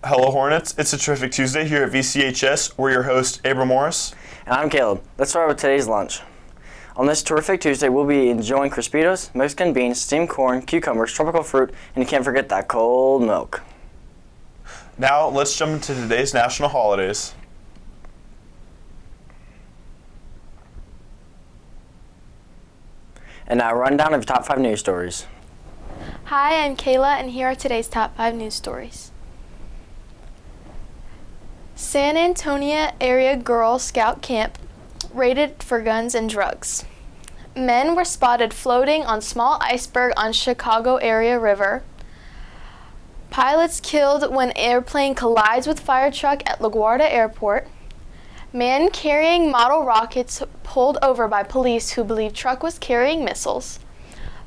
Hello Hornets, it's a terrific Tuesday here at VCHS. We're your host, Abram Morris. And I'm Caleb. Let's start with today's lunch. On this terrific Tuesday, we'll be enjoying Crispitos, Mexican beans, steamed corn, cucumbers, tropical fruit, and you can't forget that cold milk. Now, let's jump into today's national holidays. And now a rundown of your top 5 news stories. Hi, I'm Kayla, and here are today's top 5 news stories. San Antonio area Girl Scout camp raided for guns and drugs. Men were spotted floating on small iceberg on Chicago area river. Pilots killed when airplane collides with firetruck at LaGuardia Airport. Man carrying model rockets pulled over by police who believe truck was carrying missiles.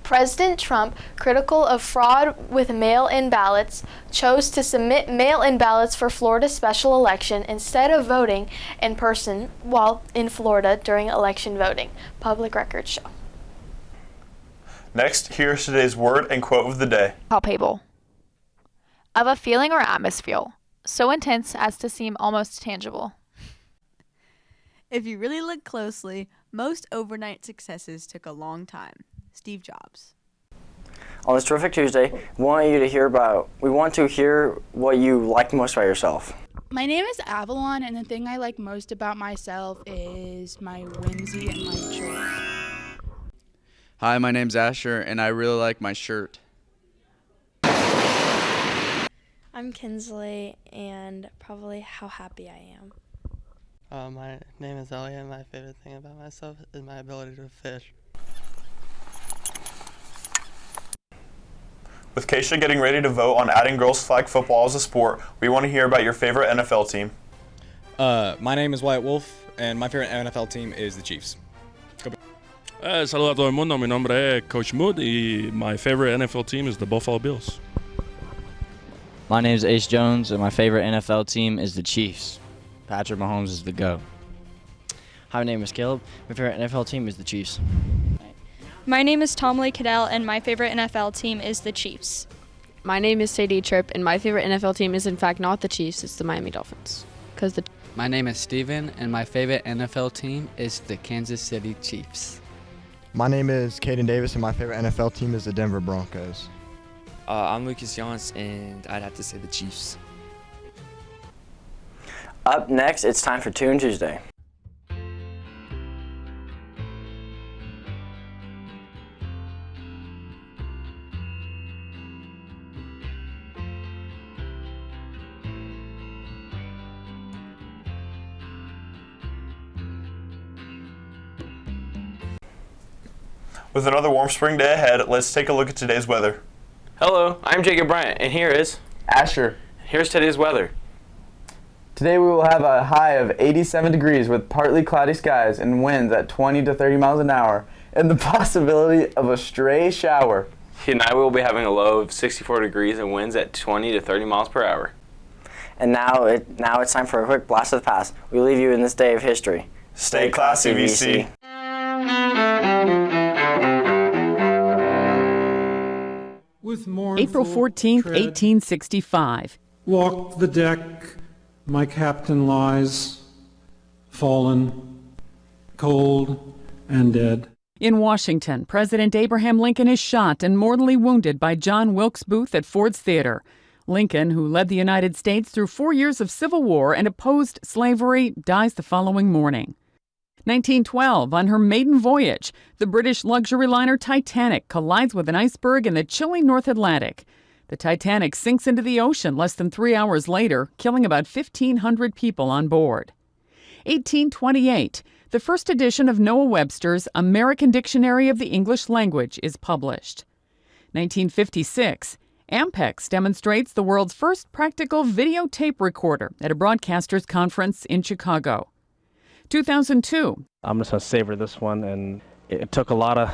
President Trump, critical of fraud with mail-in ballots, chose to submit mail-in ballots for Florida's special election instead of voting in person while in Florida during election voting, public records show. Next, here's today's word and quote of the day. Palpable. Of a feeling or atmosphere, so intense as to seem almost tangible. If you really look closely, most overnight successes took a long time. Steve Jobs. On this terrific Tuesday, we want to hear what you like most about yourself. My name is Avalon, and the thing I like most about myself is my whimsy and my joy. Hi, my name's Asher, and I really like my shirt. I'm Kinsley, and probably how happy I am. My name is Elliot, and my favorite thing about myself is my ability to fish. With Keisha getting ready to vote on adding girls flag football as a sport, we want to hear about your favorite NFL team. My name is Wyatt Wolf, and my favorite NFL team is the Chiefs. Saludos a todo el mundo, mi nombre es Coach Mood, y my favorite NFL team is the Buffalo Bills. My name is Ace Jones, and my favorite NFL team is the Chiefs. Patrick Mahomes is the GOAT. Hi, my name is Caleb. My favorite NFL team is the Chiefs. My name is Tom Lee Cadell, and my favorite NFL team is the Chiefs. My name is Sadie Tripp, and my favorite NFL team is in fact not the Chiefs, it's the Miami Dolphins. My name is Steven, and my favorite NFL team is the Kansas City Chiefs. My name is Caden Davis, and my favorite NFL team is the Denver Broncos. I'm Lucas Jans, and I'd have to say the Chiefs. Up next, it's time for Tune Tuesday. With another warm spring day ahead, let's take a look at today's weather. Hello, I'm Jacob Bryant, and here is Asher. Here's today's weather. Today we will have a high of 87 degrees with partly cloudy skies and winds at 20 to 30 miles an hour and the possibility of a stray shower. Tonight we will be having a low of 64 degrees and winds at 20 to 30 miles per hour. And now it's time for a quick blast of the past. We leave you in this day of history. Stay classy, VC. April 14th, 1865. Walked the deck, my captain lies, fallen, cold, and dead. In Washington, President Abraham Lincoln is shot and mortally wounded by John Wilkes Booth at Ford's Theater. Lincoln, who led the United States through 4 years of civil war and opposed slavery, dies the following morning. 1912, on her maiden voyage, the British luxury liner Titanic collides with an iceberg in the chilly North Atlantic. The Titanic sinks into the ocean less than 3 hours later, killing about 1,500 people on board. 1828, the first edition of Noah Webster's American Dictionary of the English Language is published. 1956, Ampex demonstrates the world's first practical videotape recorder at a broadcasters conference in Chicago. 2002. I'm just going to savor this one, and it took a lot of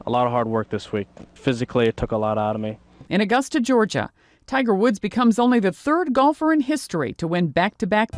hard work this week. Physically, it took a lot out of me. In Augusta, Georgia, Tiger Woods becomes only the third golfer in history to win back-to-back